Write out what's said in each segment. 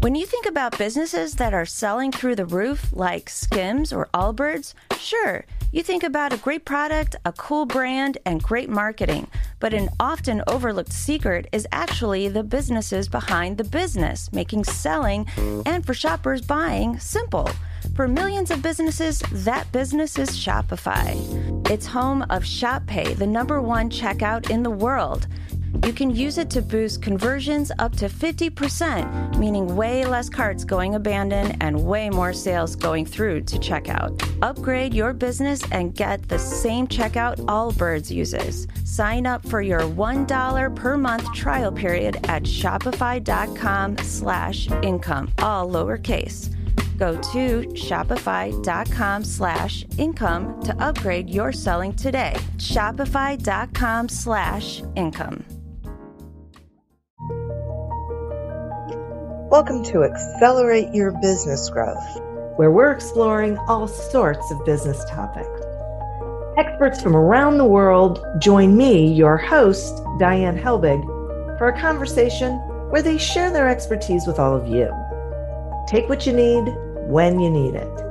When you think about businesses that are selling through the roof, like Skims or Allbirds, sure, you think about a great product, a cool brand, and great marketing. But an often overlooked secret is actually the businesses behind the business, making selling and for shoppers buying simple. For millions of businesses, that business is Shopify. It's home of ShopPay, the #1 checkout in the world. You can use it to boost conversions up to 50%, meaning way less carts going abandoned and way more sales going through to checkout. Upgrade your business and get the same checkout Allbirds uses. Sign up for your $1 per month trial period at shopify.com/income, all lowercase. Go to shopify.com/income to upgrade your selling today. Shopify.com/income. Welcome to Accelerate Your Business Growth, where we're exploring all sorts of business topics. Experts from around the world join me, your host, Diane Helbig, for a conversation where they share their expertise with all of you. Take what you need when you need it.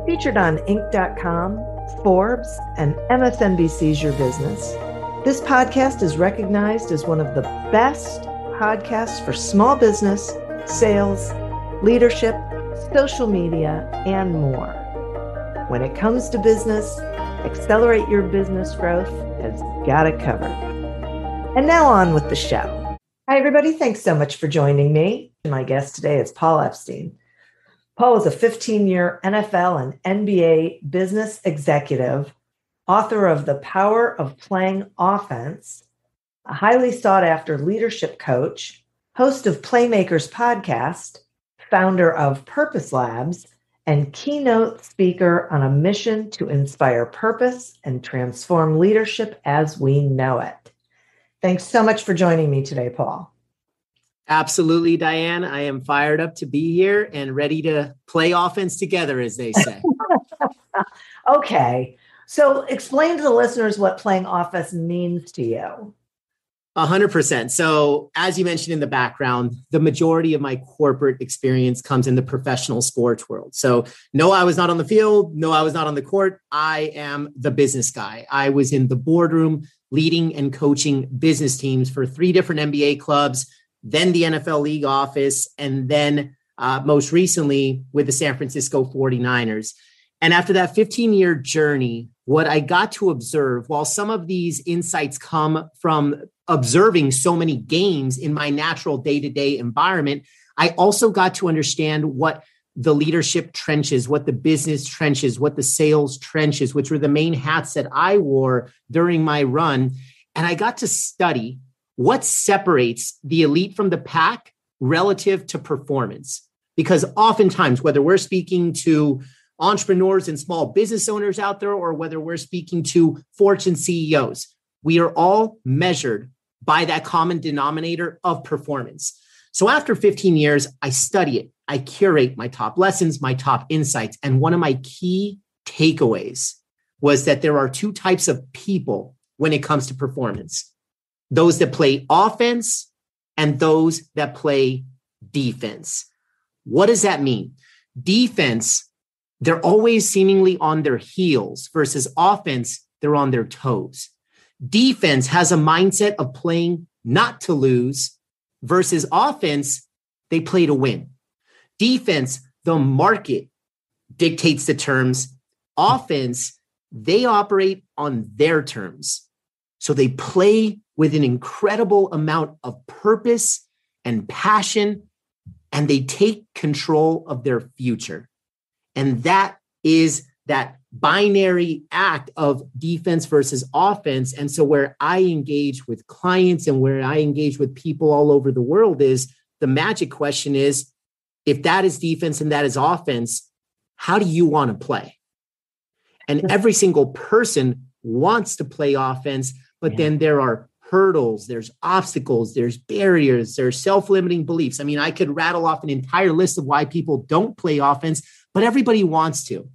Featured on Inc.com, Forbes, and MSNBC's Your Business, this podcast is recognized as one of the best podcasts for small business, sales, leadership, social media, and more. When it comes to business, Accelerate Your Business Growth has got it covered. And now on with the show. Hi, everybody. Thanks so much for joining me. My guest today is Paul Epstein. Paul is a 15-year NFL and NBA business executive, author of The Power of Playing Offense, a highly sought-after leadership coach, host of Playmakers Podcast, founder of Purpose Labs, and keynote speaker on a mission to inspire purpose and transform leadership as we know it. Thanks so much for joining me today, Paul. Absolutely, Diane. I am fired up to be here and ready to play offense together, as they say. Okay. So explain to the listeners what playing offense means to you. 100%. So as you mentioned in the background, the majority of my corporate experience comes in the professional sports world. So no, I was not on the field. No, I was not on the court. I am the business guy. I was in the boardroom leading and coaching business teams for 3 different NBA clubs, then the NFL league office, and then most recently with the San Francisco 49ers. And after that 15-year journey, what I got to observe, while some of these insights come from observing so many games in my natural day-to-day environment, I also got to understand what the leadership trenches, what the business trenches, what the sales trenches, which were the main hats that I wore during my run. And I got to study what separates the elite from the pack relative to performance. Because oftentimes, whether we're speaking to entrepreneurs and small business owners out there, or whether we're speaking to Fortune CEOs, we are all measured by that common denominator of performance. So after 15 years, I study it. I curate my top lessons, my top insights. And one of my key takeaways was that there are 2 types of people when it comes to performance: those that play offense and those that play defense. What does that mean? Defense, they're always seemingly on their heels, versus offense, they're on their toes. Defense has a mindset of playing not to lose, versus offense, they play to win. Defense, the market dictates the terms. Offense, they operate on their terms. So they play with an incredible amount of purpose and passion, and they take control of their future. And that is that binary act of defense versus offense. And so where I engage with clients and where I engage with people all over the world is the magic question is, if that is defense and that is offense, how do you want to play? And every single person wants to play offense, but then there are hurdles, there's obstacles, there's barriers, there's self-limiting beliefs. I mean, I could rattle off an entire list of why people don't play offense, but everybody wants to.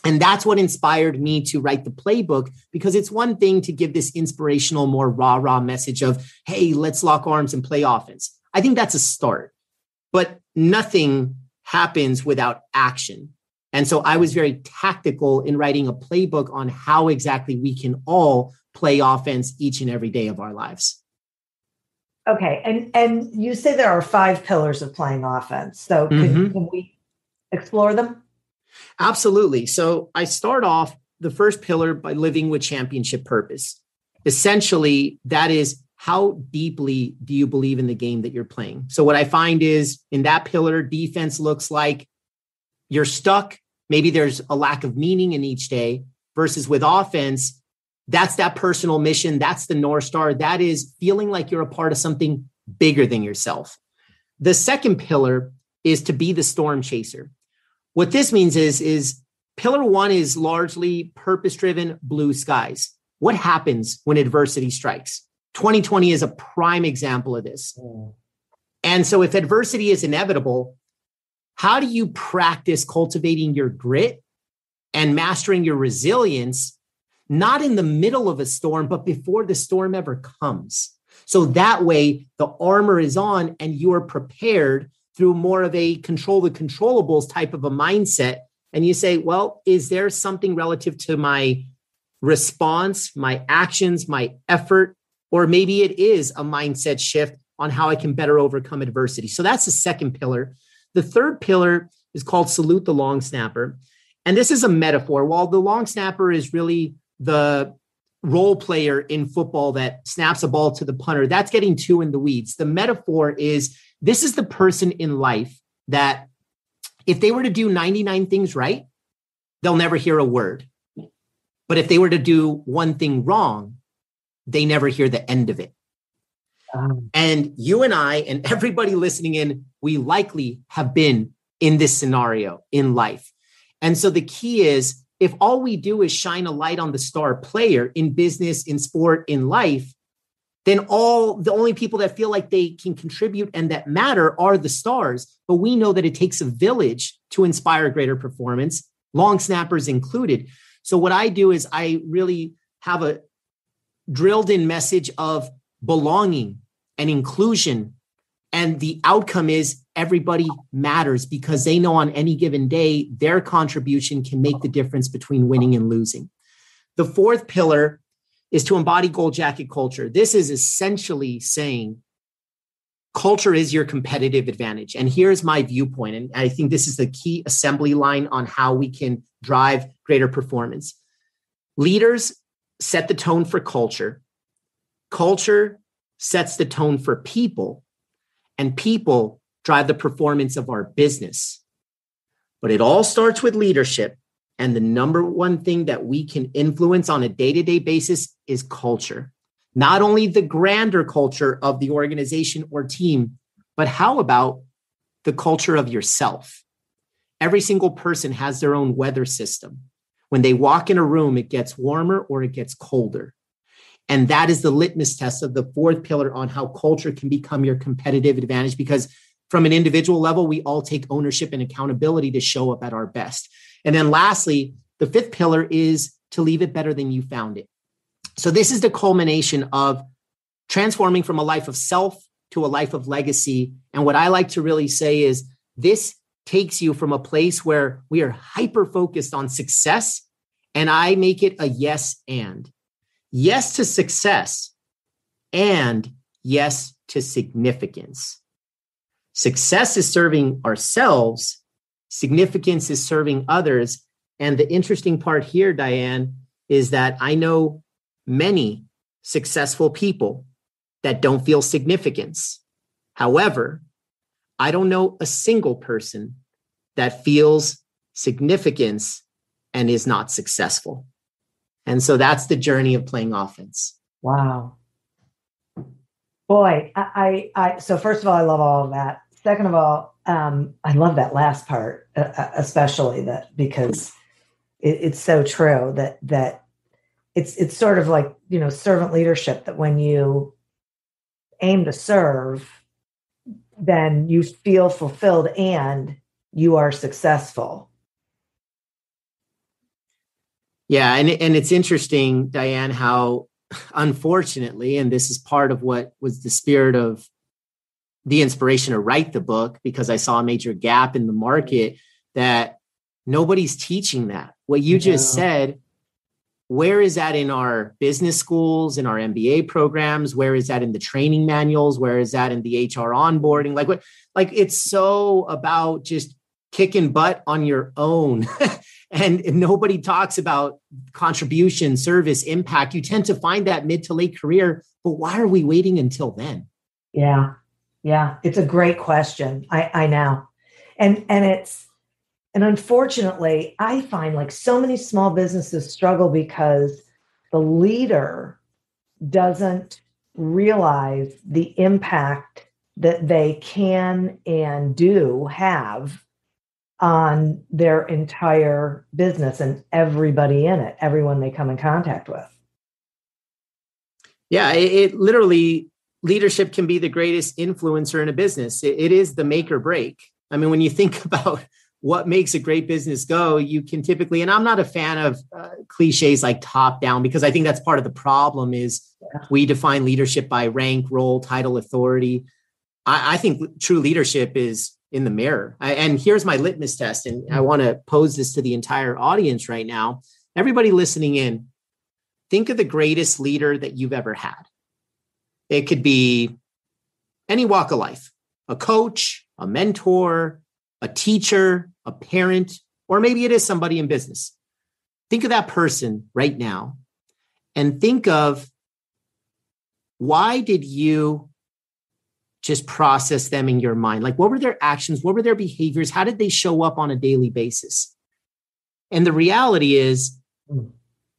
And that's what inspired me to write the playbook, because it's one thing to give this inspirational, more rah-rah message of, hey, let's lock arms and play offense. I think that's a start. but nothing happens without action. And so I was very tactical in writing a playbook on how exactly we can all play offense each and every day of our lives. Okay. And you say there are 5 pillars of playing offense. So can we explore them? Absolutely. So I start off the first pillar by living with championship purpose. Essentially, that is, how deeply do you believe in the game that you're playing? So what I find is in that pillar, defense looks like you're stuck. Maybe there's a lack of meaning in each day, versus with offense, that's that personal mission. That's the North Star. That is feeling like you're a part of something bigger than yourself. The second pillar is to be the storm chaser. What this means is pillar 1 is largely purpose-driven, blue skies. What happens when adversity strikes? 2020 is a prime example of this. And so if adversity is inevitable, how do you practice cultivating your grit and mastering your resilience, not in the middle of a storm, but before the storm ever comes? So that way the armor is on and you are prepared through more of a control the controllables type of a mindset. And you say, well, is there something relative to my response, my actions, my effort? Or maybe it is a mindset shift on how I can better overcome adversity. So that's the second pillar. The third pillar is called salute the long snapper. And this is a metaphor. While the long snapper is really the role player in football that snaps a ball to the punter, that's getting too in the weeds. The metaphor is, this is the person in life that if they were to do 99 things right, they'll never hear a word. But if they were to do one thing wrong, they never hear the end of it. And you and I and everybody listening in, we likely have been in this scenario in life. And so the key is, if all we do is shine a light on the star player in business, in sport, in life, then the only people that feel like they can contribute and that matter are the stars. But we know that it takes a village to inspire greater performance, long snappers included. So what I do is I really have a drilled in message of belonging and inclusion. And the outcome is everybody matters, because they know on any given day, their contribution can make the difference between winning and losing. The fourth pillar is to embody gold jacket culture. This is essentially saying culture is your competitive advantage. And here's my viewpoint. And I think this is the key assembly line on how we can drive greater performance. Leaders set the tone for culture. Culture sets the tone for people. And people drive the performance of our business. But it all starts with leadership. And the number one thing that we can influence on a day-to-day basis is culture. Not only the grander culture of the organization or team, but how about the culture of yourself? Every single person has their own weather system. When they walk in a room, it gets warmer or it gets colder. And that is the litmus test of the fourth pillar on how culture can become your competitive advantage, because from an individual level, we all take ownership and accountability to show up at our best. And then lastly, the fifth pillar is to leave it better than you found it. So this is the culmination of transforming from a life of self to a life of legacy. And what I like to really say is this takes you from a place where we are hyper-focused on success, and I make it a yes and. Yes to success and yes to significance. Success is serving ourselves. Significance is serving others. And the interesting part here, Diane, is that I know many successful people that don't feel significance. However, I don't know a single person that feels significance and is not successful. And so that's the journey of playing offense. Wow. Boy, so first of all, I love all of that. Second of all, I love that last part, especially that, because it's so true that it's sort of like, servant leadership, that when you aim to serve, then you feel fulfilled and you are successful. Yeah. And it's interesting, Diane, how unfortunately, and this is part of what was the spirit of the inspiration to write the book because I saw a major gap in the market that nobody's teaching that. What you just said, where is that in our business schools, in our MBA programs? Where is that in the training manuals? Where is that in the HR onboarding? Like it's so about just kicking butt on your own. And nobody talks about contribution, service, impact. You tend to find that mid to late career, but why are we waiting until then? Yeah. It's a great question. I know. And unfortunately, I find like so many small businesses struggle because the leader doesn't realize the impact that they can and do have on their entire business and everybody in it, everyone they come in contact with. Yeah, it literally, leadership can be the greatest influencer in a business. It is the make or break. I mean, when you think about what makes a great business go, you can typically, and I'm not a fan of cliches like top down, because I think that's part of the problem is we define leadership by rank, role, title, authority. I think true leadership is in the mirror. And here's my litmus test. And I want to pose this to the entire audience right now. Everybody listening in, think of the greatest leader that you've ever had. It could be any walk of life, a coach, a mentor, a teacher, a parent, or maybe it is somebody in business. Think of that person right now and think of, why did you just process them in your mind? Like, what were their actions? What were their behaviors? How did they show up on a daily basis? And the reality is,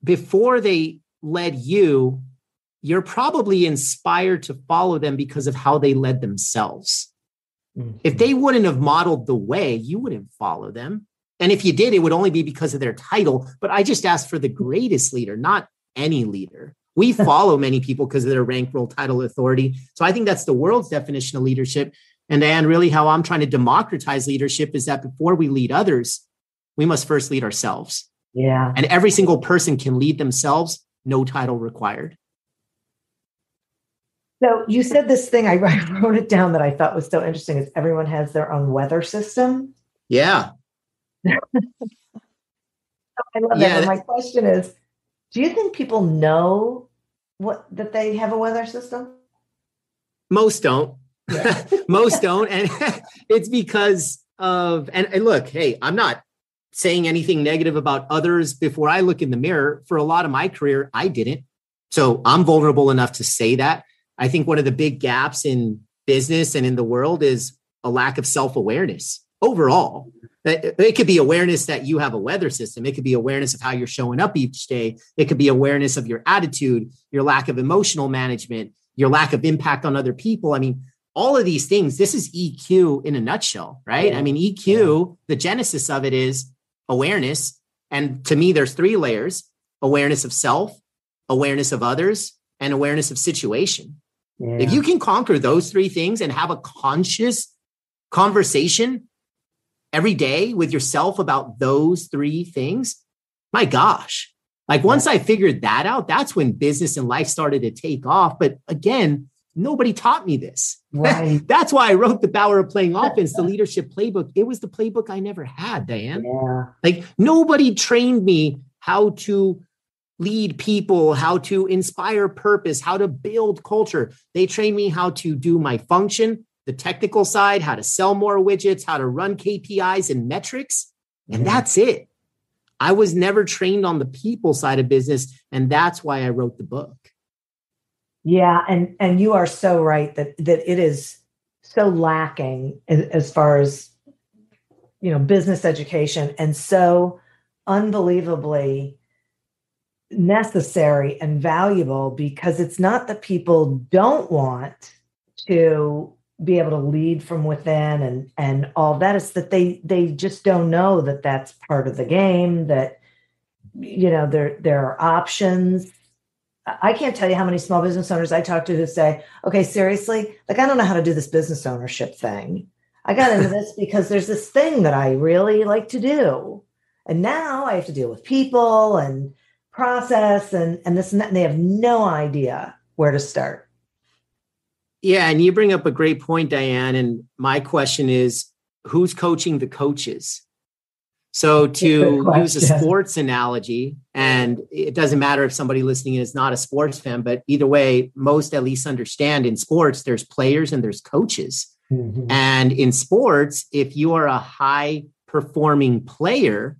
before they led you, you're probably inspired to follow them because of how they led themselves. Mm-hmm. If they wouldn't have modeled the way, you wouldn't follow them. And if you did, it would only be because of their title. But I just asked for the greatest leader, not any leader. We follow many people because of their rank, role, title, authority. So I think that's the world's definition of leadership. And Diane, really how I'm trying to democratize leadership is that before we lead others, we must first lead ourselves. Yeah. And every single person can lead themselves, no title required. So you said this thing, I wrote it down that I thought was so interesting, is everyone has their own weather system. Yeah. I love that. And my question is, do you think people know that they have a weather system? Most don't. Yeah. Most don't. And it's because of, and look, hey, I'm not saying anything negative about others before I look in the mirror. For a lot of my career, I didn't. So I'm vulnerable enough to say that. I think one of the big gaps in business and in the world is a lack of self-awareness overall. It could be awareness that you have a weather system. It could be awareness of how you're showing up each day. It could be awareness of your attitude, your lack of emotional management, your lack of impact on other people. I mean, all of these things, this is EQ in a nutshell, right? Yeah. I mean, EQ, the genesis of it is awareness. And to me, there's 3 layers: awareness of self, awareness of others, and awareness of situation. Yeah. If you can conquer those 3 things and have a conscious conversation every day with yourself about those 3 things, my gosh, like once I figured that out, that's when business and life started to take off. But again, nobody taught me this. Right. That's why I wrote The Power of Playing Offense, the leadership playbook. It was the playbook I never had, Diane. Yeah. Like nobody trained me how to lead people, how to inspire purpose, how to build culture. They trained me how to do my function, the technical side, how to sell more widgets, how to run KPIs and metrics. And that's it. I was never trained on the people side of business. And that's why I wrote the book. Yeah. And you are so right that it is so lacking as far as, business education, and so unbelievably necessary and valuable, because it's not that people don't want to be able to lead from within and all that. It's that they just don't know that that's part of the game, that, there are options. I can't tell you how many small business owners I talk to who say, okay, seriously, like, I don't know how to do this business ownership thing. I got into this because there's this thing that I really like to do. And now I have to deal with people and process and this and that, and they have no idea where to start. Yeah. And you bring up a great point, Diane. And my question is, who's coaching the coaches? So to use a sports analogy, and it doesn't matter if somebody listening is not a sports fan, but either way, most at least understand in sports, there's players and there's coaches. Mm-hmm. And in sports, if you are a high performing player,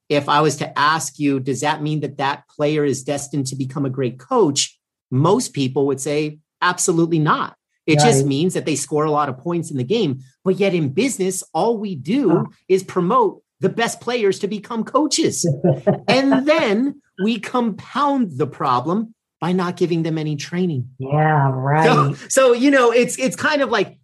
if I was to ask you, does that mean that that player is destined to become a great coach? Most people would say, absolutely not. It just means that they score a lot of points in the game. But yet in business, all we do is promote the best players to become coaches. And then we compound the problem by not giving them any training. Yeah, right. So it's kind of like,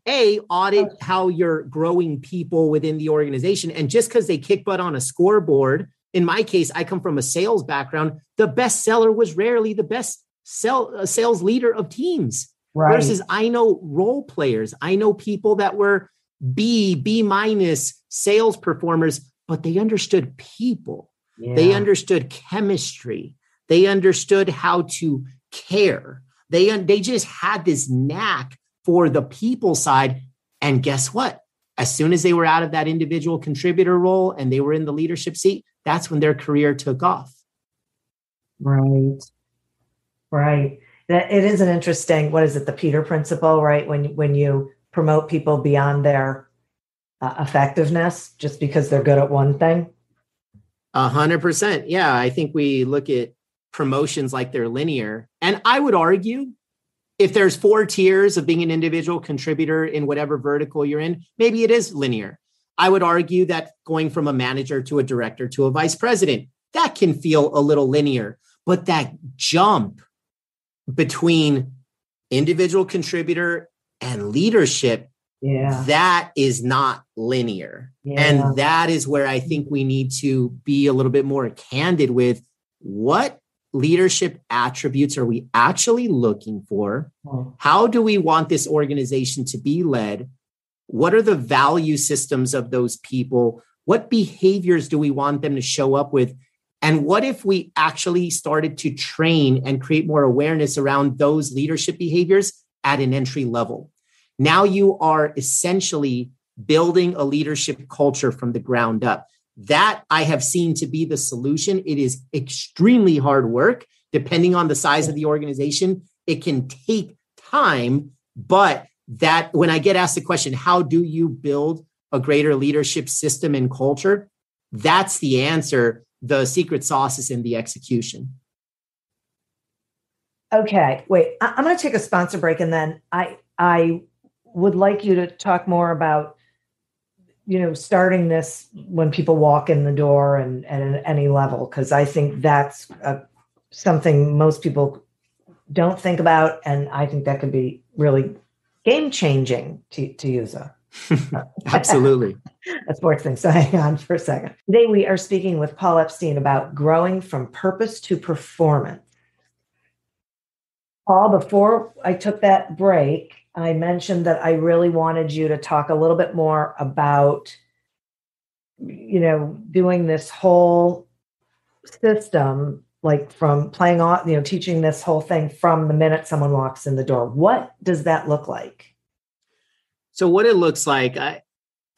audit how you're growing people within the organization. And just because they kick butt on a scoreboard, in my case, I come from a sales background. The best seller was rarely the best sales leader of teams. Right. Versus I know role players. I know people that were B minus sales performers, but they understood people. Yeah. They understood chemistry. They understood how to care. They just had this knack for the people side. And guess what? As soon as they were out of that individual contributor role and they were in the leadership seat, that's when their career took off. Right. It is an interesting, what is it? The Peter principle, right? When you promote people beyond their effectiveness, just because they're good at one thing. 100%. Yeah. I think we look at promotions like they're linear. And I would argue if there's 4 tiers of being an individual contributor in whatever vertical you're in, maybe it is linear. I would argue that going from a manager to a director to a vice president, that can feel a little linear, but that jump between individual contributor and leadership, that is not linear. Yeah. And that is where I think we need to be a little bit more candid with what leadership attributes are we actually looking for? How do we want this organization to be led? What are the value systems of those people? What behaviors do we want them to show up with? And what if we actually started to train and create more awareness around those leadership behaviors at an entry level? Now you are essentially building a leadership culture from the ground up. That I have seen to be the solution. It is extremely hard work. Depending on the size of the organization, it can take time. But that when I get asked the question, how do you build a greater leadership system and culture? That's the answer. The secret sauce is in the execution. Okay, wait, I'm going to take a sponsor break, and then I would like you to talk more about, starting this when people walk in the door and at any level, because I think that's something most people don't think about, and I think that could be really game changing to use a absolutely a sports thing. So hang on for a second. Today we are speaking with Paul Epstein about growing from purpose to performance. Paul, before I took that break, I mentioned that I really wanted you to talk a little bit more about, doing this whole system, like from playing on, teaching this whole thing from the minute someone walks in the door. What does that look like? So what it looks like,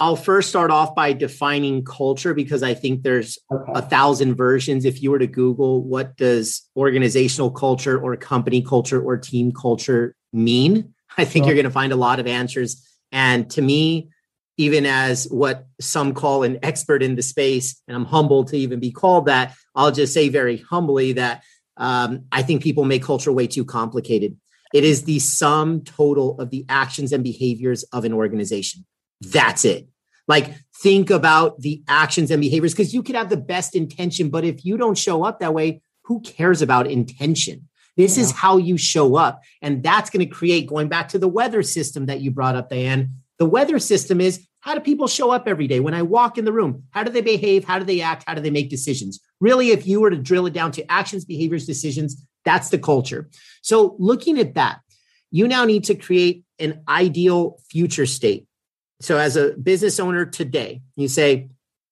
I'll first start off by defining culture, because I think there's 1,000 versions. If you were to Google, what does organizational culture or company culture or team culture mean? I think you're going to find a lot of answers. And to me, even as what some call an expert in the space, and I'm humbled to even be called that, I'll just say very humbly that I think people make culture way too complicated. It is the sum total of the actions and behaviors of an organization. That's it. Like, think about the actions and behaviors, because you could have the best intention, but if you don't show up that way, who cares about intention? This is how you show up. And that's going to create, going back to the weather system that you brought up, Diane, the weather system is, how do people show up every day? When I walk in the room, how do they behave? How do they act? How do they make decisions? Really, if you were to drill it down to actions, behaviors, decisions, that's the culture. So looking at that, you now need to create an ideal future state. So as a business owner today, you say,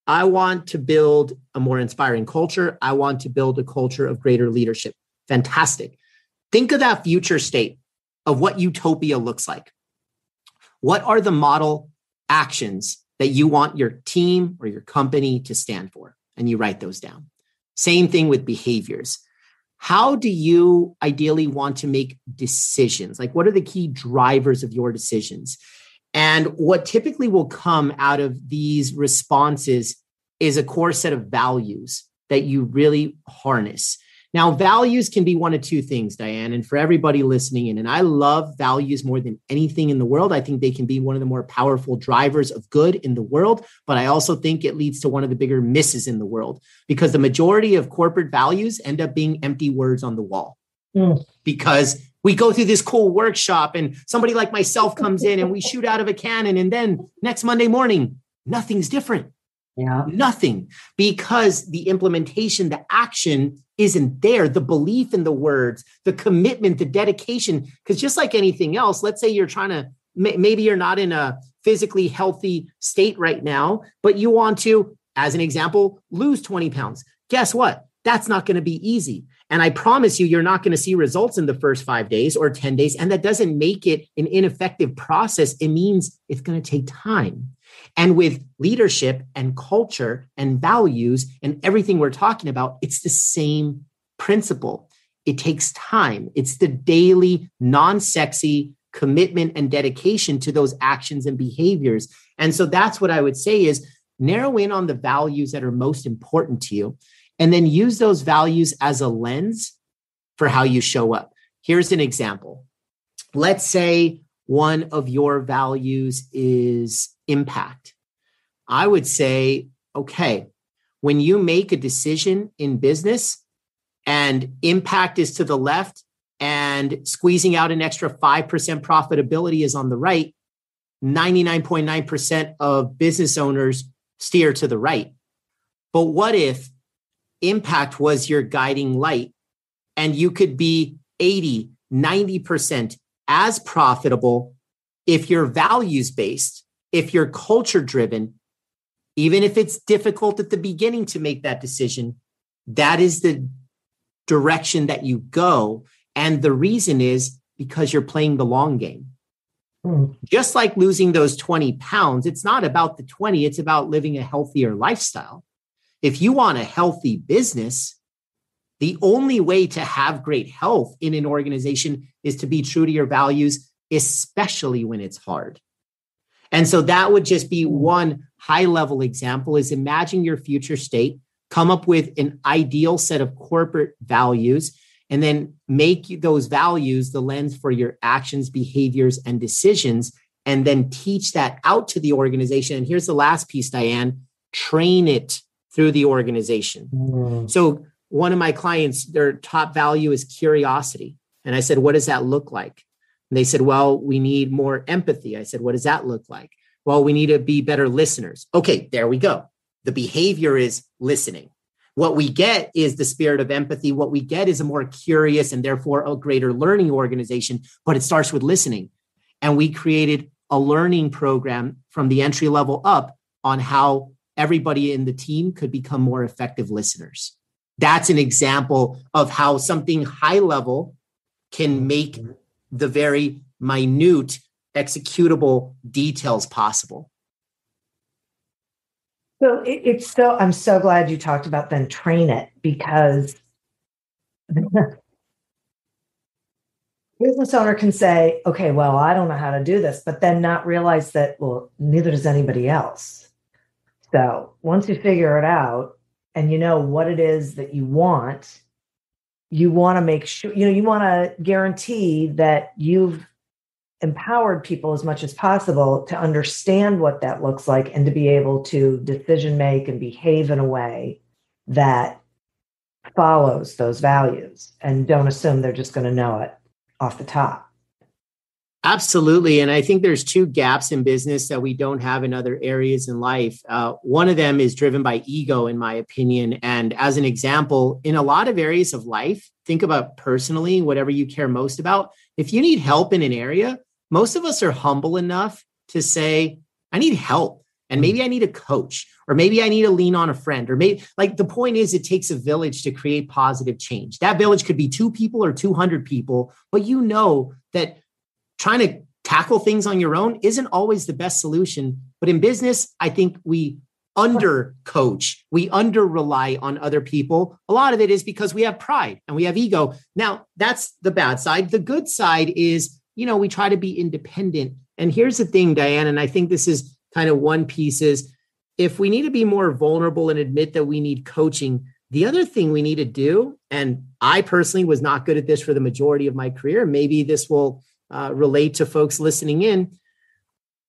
I want to build a more inspiring culture. I want to build a culture of greater leadership. Fantastic. Think of that future state of what utopia looks like. What are the model actions that you want your team or your company to stand for? And you write those down. Same thing with behaviors. How do you ideally want to make decisions? Like, what are the key drivers of your decisions? And what typically will come out of these responses is a core set of values that you really harness. Now, values can be one of two things, Diane, and for everybody listening in, and I love values more than anything in the world. I think they can be one of the more powerful drivers of good in the world, but I also think it leads to one of the bigger misses in the world because the majority of corporate values end up being empty words on the wall. Because we go through this cool workshop and somebody like myself comes in and we shoot out of a cannon, and then next Monday morning, nothing's different. Yeah. Nothing, because the implementation, the action isn't there. The belief in the words, the commitment, the dedication, because just like anything else, let's say you're trying to, maybe you're not in a physically healthy state right now, but you want to, as an example, lose 20 pounds. Guess what? That's not going to be easy. And I promise you, you're not going to see results in the first 5 days or 10 days. And that doesn't make it an ineffective process. It means it's going to take time. And with leadership and culture and values and everything we're talking about, it's the same principle. It takes time. It's the daily, non-sexy commitment and dedication to those actions and behaviors. And so that's what I would say is narrow in on the values that are most important to you, and then use those values as a lens for how you show up. Here's an example. Let's say one of your values is impact. I would say, okay, when you make a decision in business and impact is to the left and squeezing out an extra 5% profitability is on the right, 99.9% of business owners steer to the right. But what if impact was your guiding light and you could be 80, 90% as profitable if you're values-based, if you're culture-driven, even if it's difficult at the beginning to make that decision, that is the direction that you go. And the reason is because you're playing the long game. Just like losing those 20 pounds, it's not about the 20, it's about living a healthier lifestyle. If you want a healthy business, the only way to have great health in an organization is to be true to your values, especially when it's hard. And so that would just be one high-level example is imagine your future state, come up with an ideal set of corporate values, and then make those values the lens for your actions, behaviors, and decisions, and then teach that out to the organization. And here's the last piece, Diane, train it through the organization. So one of my clients, their top value is curiosity. And I said, what does that look like? And they said, well, we need more empathy. I said, what does that look like? Well, we need to be better listeners. Okay, there we go. The behavior is listening. What we get is the spirit of empathy. What we get is a more curious and therefore a greater learning organization, but it starts with listening. And we created a learning program from the entry level up on how everybody in the team could become more effective listeners. That's an example of how something high level can make the very minute executable details possible. So I'm so glad you talked about then train it, because business owner can say, okay, well, I don't know how to do this, but then not realize that, well, neither does anybody else. So once you figure it out and you know what it is that you want to make sure, you want to guarantee that you've empowered people as much as possible to understand what that looks like and to be able to decision make and behave in a way that follows those values, and don't assume they're just going to know it off the top. Absolutely. And I think there's two gaps in business that we don't have in other areas in life. One of them is driven by ego, in my opinion. And as an example, in a lot of areas of life, think about personally, whatever you care most about. If you need help in an area, most of us are humble enough to say, I need help. And maybe I need a coach, or maybe I need to lean on a friend, or maybe, like, the point is, it takes a village to create positive change. That village could be 2 people or 200 people, but you know that trying to tackle things on your own isn't always the best solution. But in business, I think we under coach, we under rely on other people. A lot of it is because we have pride and we have ego. Now, that's the bad side. The good side is, we try to be independent. And here's the thing, Diane, and I think this is kind of one piece is if we need to be more vulnerable and admit that we need coaching, the other thing we need to do, and I personally was not good at this for the majority of my career, maybe this will relate to folks listening in.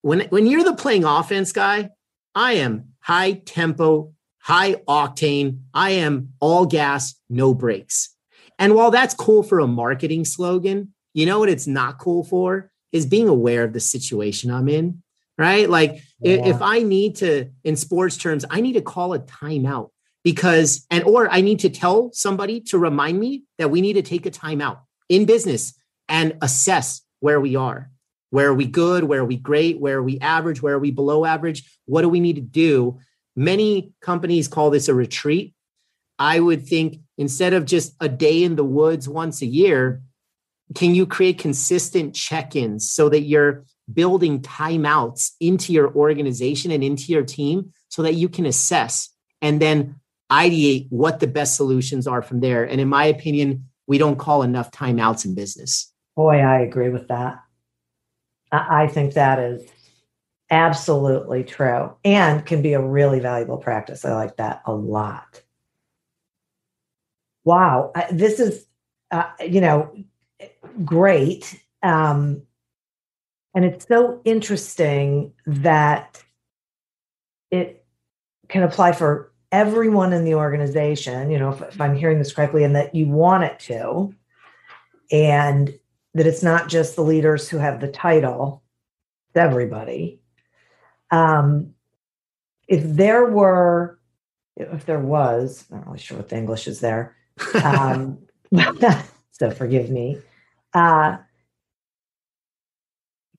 When you're the playing offense guy, I am high tempo, high octane. I am all gas, no brakes. And while that's cool for a marketing slogan, you know what it's not cool for is being aware of the situation I'm in, right? Like if I need to, in sports terms, I need to call a timeout or I need to tell somebody to remind me that we need to take a timeout in business and assess where we are. Where are we good? Where are we great? Where are we average? Where are we below average? What do we need to do? Many companies call this a retreat. I would think instead of just a day in the woods once a year, can you create consistent check-ins so that you're building timeouts into your organization and into your team so that you can assess and then ideate what the best solutions are from there? And in my opinion, we don't call enough timeouts in business. Boy, I agree with that. I think that is absolutely true and can be a really valuable practice. I like that a lot. Wow. This is, great. And it's so interesting that it can apply for everyone in the organization, if I'm hearing this correctly, and that you want it to, and that it's not just the leaders who have the title, it's everybody. If there was, I'm not really sure what the English is there. So forgive me.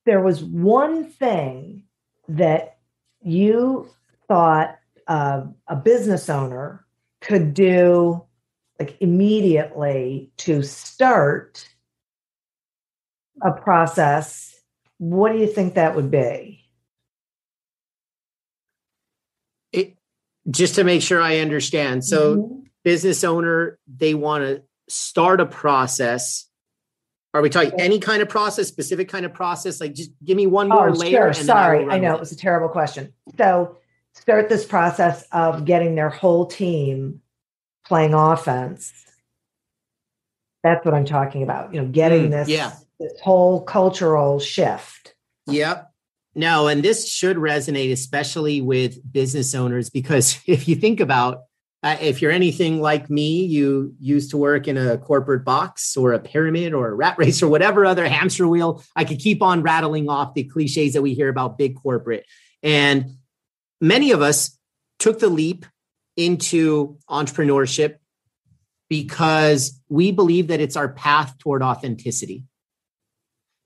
There was one thing that you thought a business owner could do like immediately to start a process, what do you think that would be? Just to make sure I understand. So business owner, they want to start a process. Are we talking any kind of process, specific kind of process? Like just give me one more layer. Sure. Sorry. I know it was a terrible question. So start this process of getting their whole team playing offense. That's what I'm talking about. Getting this whole cultural shift. Yep. No, and this should resonate, especially with business owners, because if you think about, if you're anything like me, you used to work in a corporate box or a pyramid or a rat race or whatever other hamster wheel. I could keep on rattling off the cliches that we hear about big corporate. And many of us took the leap into entrepreneurship because we believe that it's our path toward authenticity.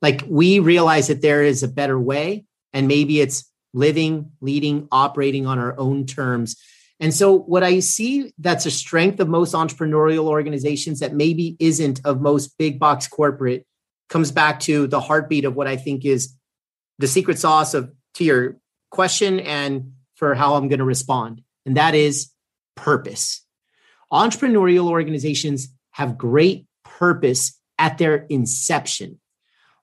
Like we realize that there is a better way, and maybe it's living, leading, operating on our own terms. And so what I see that's a strength of most entrepreneurial organizations that maybe isn't of most big box corporate comes back to the heartbeat of what I think is the secret sauce to your question and for how I'm going to respond. And that is purpose. Entrepreneurial organizations have great purpose at their inception.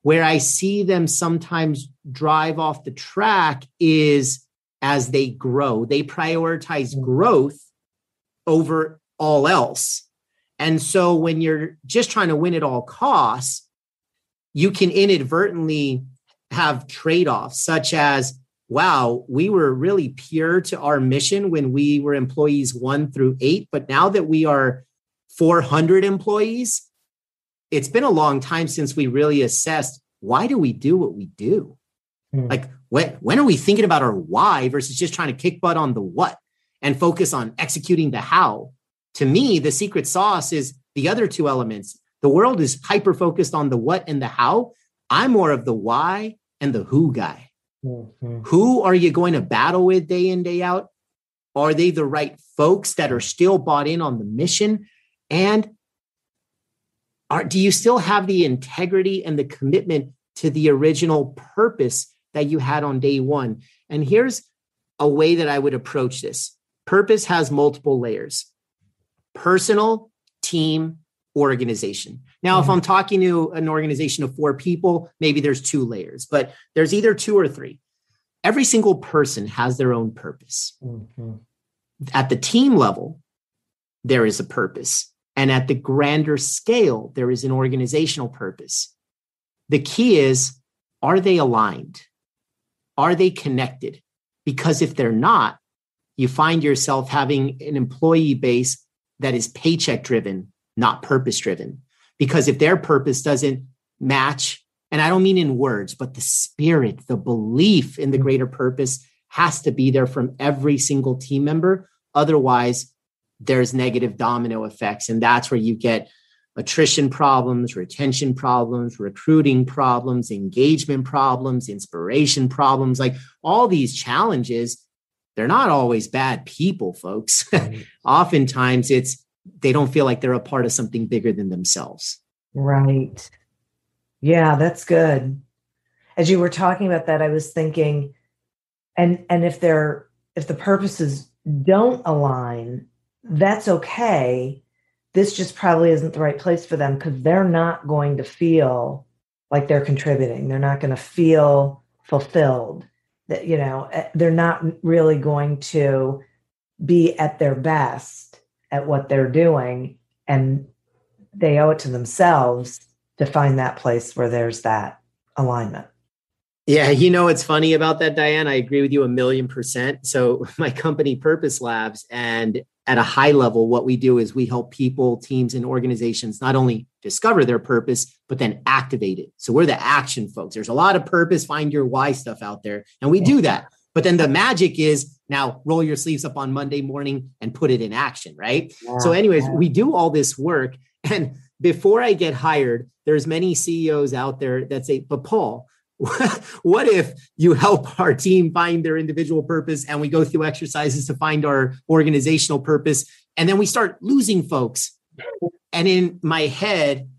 Where I see them sometimes drive off the track is as they grow. They prioritize growth over all else. And so when you're just trying to win at all costs, you can inadvertently have trade-offs such as, wow, we were really pure to our mission when we were employees 1 through 8, but now that we are 400 employees, it's been a long time since we really assessed, why do we do what we do? Like, when are we thinking about our why versus just trying to kick butt on the what and focus on executing the how? To me, the secret sauce is the other two elements. The world is hyper-focused on the what and the how. I'm more of the why and the who guy. Mm-hmm. Who are you going to battle with day in, day out? Are they the right folks that are still bought in on the mission? And do you still have the integrity and the commitment to the original purpose that you had on day one. And here's a way that I would approach this. Purpose has multiple layers: personal, team, organization. Now, if I'm talking to an organization of 4 people, maybe there's 2 layers, but there's either 2 or 3. Every single person has their own purpose. At the team level, there is a purpose. And at the grander scale, there is an organizational purpose. The key is, are they aligned? Are they connected? Because if they're not, you find yourself having an employee base that is paycheck driven, not purpose driven. Because if their purpose doesn't match, and I don't mean in words, but the spirit, the belief in the greater purpose has to be there from every single team member. Otherwise, there's negative domino effects. And that's where you get attrition problems, retention problems, recruiting problems, engagement problems, inspiration problems. Like all these challenges, they're not always bad people, folks. Oftentimes they don't feel like they're a part of something bigger than themselves. Right. Yeah, that's good. As you were talking about that, I was thinking, and if the purposes don't align, that's okay. This just probably isn't the right place for them because they're not going to feel like they're contributing. They're not going to feel fulfilled. That, you know, they're not really going to be at their best at what they're doing. And they owe it to themselves to find that place where there's that alignment. Yeah, you know what's funny about that, Diane? I agree with you 1,000,000%. So my company, Purpose Labs, and at a high level, what we do is we help people, teams, and organizations not only discover their purpose, but then activate it. So we're the action folks. There's a lot of purpose, find your why stuff out there, and we do that. But then the magic is now roll your sleeves up on Monday morning and put it in action, right? Yeah, so anyways, we do all this work. And before I get hired, there's many CEOs out there that say, but Paul, what if you help our team find their individual purpose and we go through exercises to find our organizational purpose, and then we start losing folks? And in my head,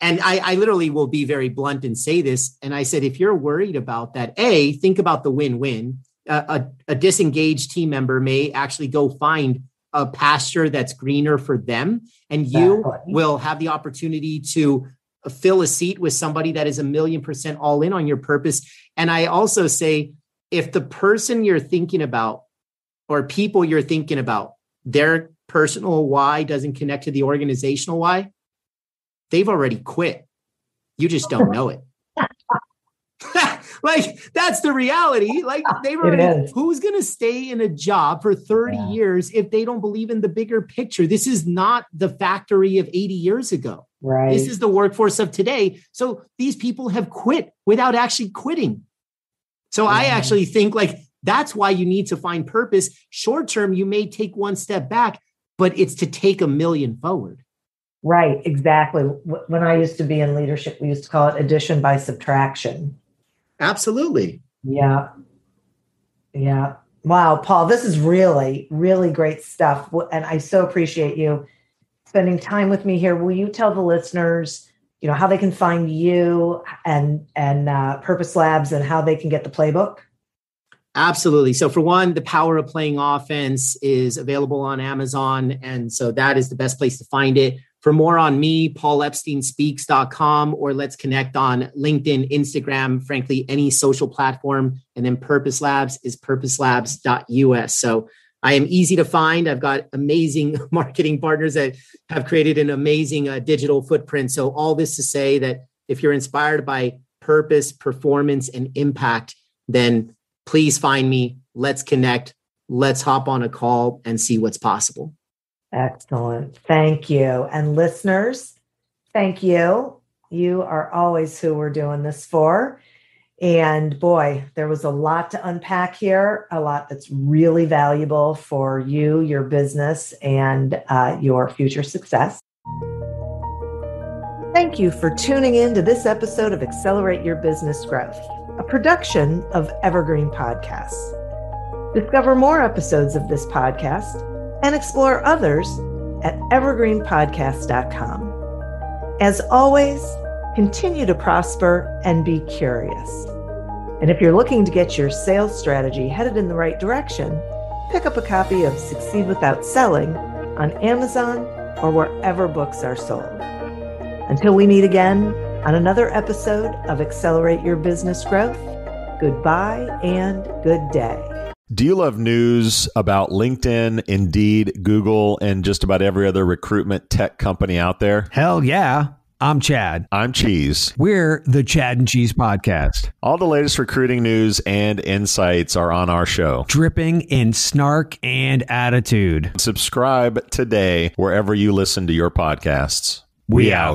and I literally will be very blunt and say this, and I said, if you're worried about that, think about the win-win. A disengaged team member may actually go find a pasture that's greener for them, and you will have the opportunity to fill a seat with somebody that is 1,000,000% all in on your purpose. And I also say, if the person you're thinking about or people you're thinking about, their personal why doesn't connect to the organizational why, they've already quit. You just don't know it. Like, that's the reality. Like, they've already, who's going to stay in a job for 30 years if they don't believe in the bigger picture? This is not the factory of 80 years ago. Right. This is the workforce of today. So these people have quit without actually quitting. So I actually think like that's why you need to find purpose. Short term, you may take one step back, but it's to take 1,000,000 forward. Right. Exactly. When I used to be in leadership, we used to call it addition by subtraction. Absolutely. Yeah. Yeah. Wow, Paul, this is really, really great stuff. And I so appreciate you spending time with me here. Will you tell the listeners, you know, how they can find you and Purpose Labs and how they can get the playbook? Absolutely. So for one, the Power of Playing Offense is available on Amazon. And so that is the best place to find it. For more on me, paulepsteinspeaks.com, or let's connect on LinkedIn, Instagram, frankly, any social platform. And then Purpose Labs is purposelabs.us. So I am easy to find. I've got amazing marketing partners that have created an amazing digital footprint. So all this to say that if you're inspired by purpose, performance, and impact, then please find me. Let's connect. Let's hop on a call and see what's possible. Excellent. Thank you. And listeners, thank you. You are always who we're doing this for. And boy, there was a lot to unpack here, a lot that's really valuable for you, your business, and your future success. Thank you for tuning in to this episode of Accelerate Your Business Growth, a production of Evergreen Podcasts. Discover more episodes of this podcast and explore others at evergreenpodcast.com. As always, continue to prosper, and be curious. And if you're looking to get your sales strategy headed in the right direction, pick up a copy of Succeed Without Selling on Amazon or wherever books are sold. Until we meet again on another episode of Accelerate Your Business Growth, goodbye and good day. Do you love news about LinkedIn, Indeed, Google, and just about every other recruitment tech company out there? Hell yeah. I'm Chad. I'm Cheese. We're the Chad and Cheese Podcast. All the latest recruiting news and insights are on our show. Dripping in snark and attitude. Subscribe today wherever you listen to your podcasts. We out.